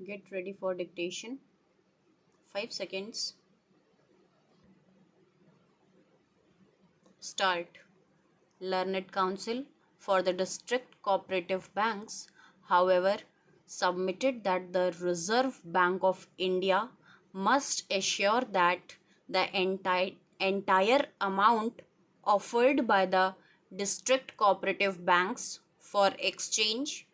Get ready for dictation. 5 seconds. Start. Learned Council for the District Cooperative Banks, however, submitted that the Reserve Bank of India must assure that the entire amount offered by the district cooperative banks for exchange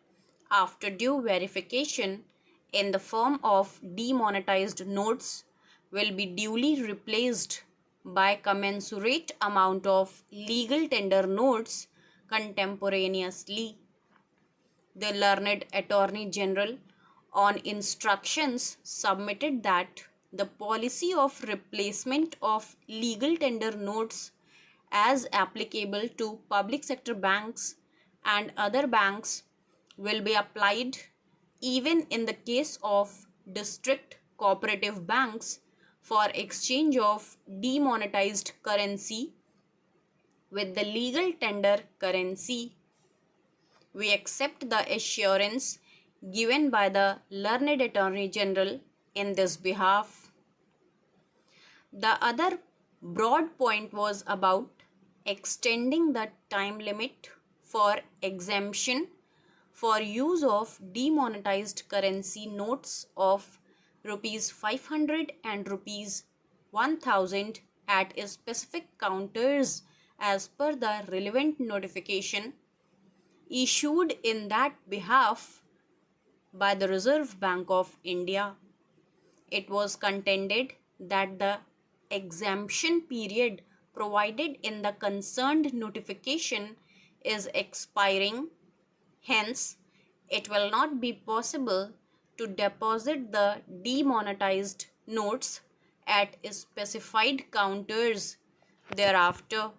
after due verification in the form of demonetized notes will be duly replaced by commensurate amount of legal tender notes contemporaneously. The learned Attorney General on instructions submitted that the policy of replacement of legal tender notes as applicable to public sector banks and other banks will be applied even in the case of district cooperative banks for exchange of demonetized currency with the legal tender currency. We accept the assurance given by the learned Attorney General in this behalf. The other broad point was about extending the time limit for exemption for use of demonetized currency notes of rupees 500 and rupees 1000 at specific counters as per the relevant notification issued in that behalf by the Reserve Bank of India. It was contended that the exemption period provided in the concerned notification is expiring. Hence, it will not be possible to deposit the demonetized notes at specified counters thereafter.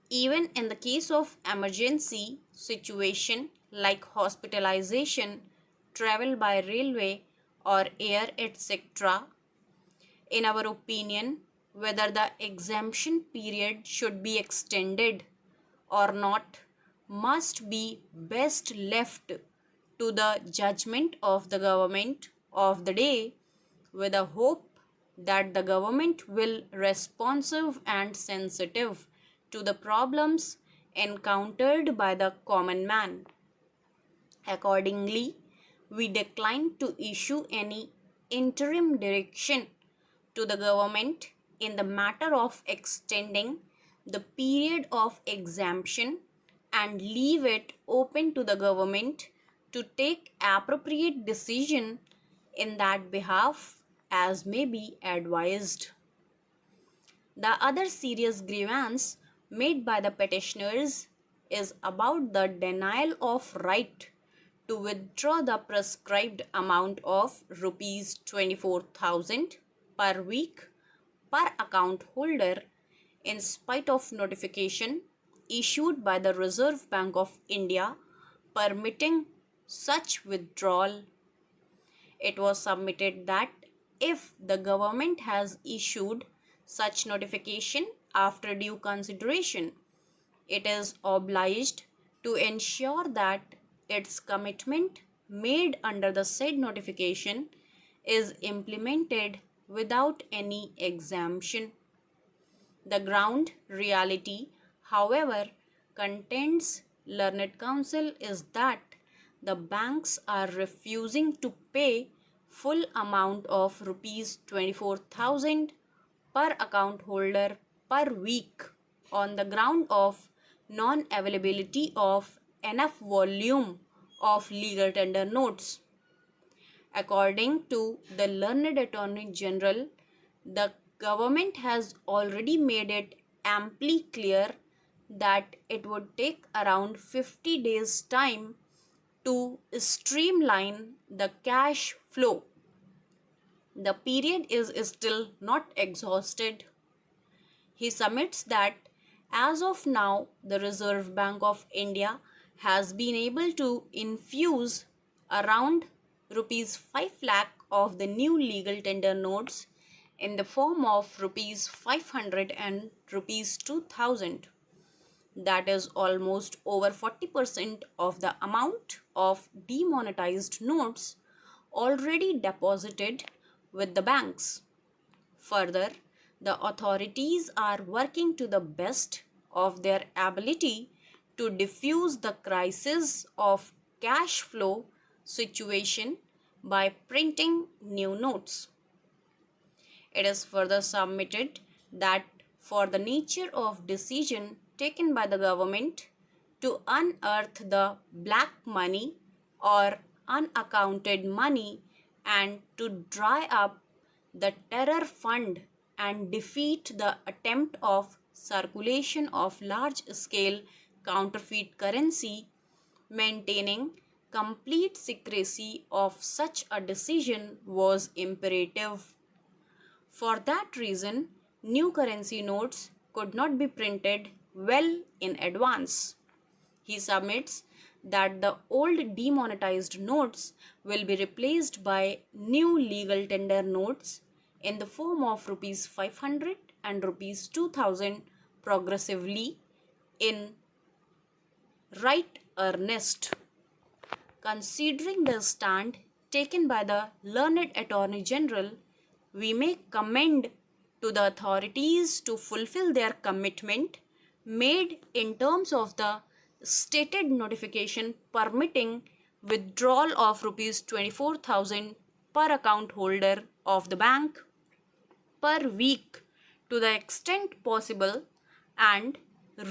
Even in the case of emergency situation like hospitalization, travel by railway or air, etc., in our opinion, whether the exemption period should be extended or not must be best left to the judgment of the government of the day, with a hope that the government will responsive and sensitive to the problems encountered by the common man. Accordingly, we decline to issue any interim direction to the government in the matter of extending the period of exemption and leave it open to the government to take appropriate decision in that behalf as may be advised. The other serious grievance made by the petitioners is about the denial of right to withdraw the prescribed amount of rupees 24,000 per week per account holder in spite of notification issued by the Reserve Bank of India permitting such withdrawal. It was submitted that if the government has issued such notification after due consideration, it is obliged to ensure that its commitment made under the said notification is implemented without any exemption. The ground reality, however, contends learned counsel is that the banks are refusing to pay full amount of rupees 24,000 per account holder per week on the ground of non-availability of enough volume of legal tender notes. According to the learned Attorney General, the government has already made it amply clear that it would take around 50 days' time to streamline the cash flow. The period is still not exhausted. He submits that as of now, the Reserve Bank of India has been able to infuse around rupees 5 lakh of the new legal tender notes in the form of rupees 500 and rupees 2000. That is almost over 40% of the amount of demonetized notes already deposited with the banks. Further, the authorities are working to the best of their ability to diffuse the crisis of cash flow situation by printing new notes. It is further submitted that for the nature of decision taken by the government to unearth the black money or unaccounted money and to dry up the terror fund and defeat the attempt of circulation of large scale counterfeit currency, maintaining complete secrecy of such a decision was imperative. For that reason, new currency notes could not be printed well in advance. He submits that the old demonetized notes will be replaced by new legal tender notes in the form of rupees 500 and rupees 2000 progressively in right earnest. Considering the stand taken by the learned Attorney General, we may commend to the authorities to fulfill their commitment made in terms of the stated notification permitting withdrawal of rupees 24,000 per account holder of the bank per week to the extent possible and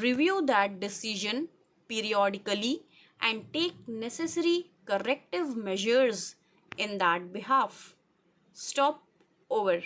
review that decision periodically and take necessary corrective measures in that behalf. Stop over.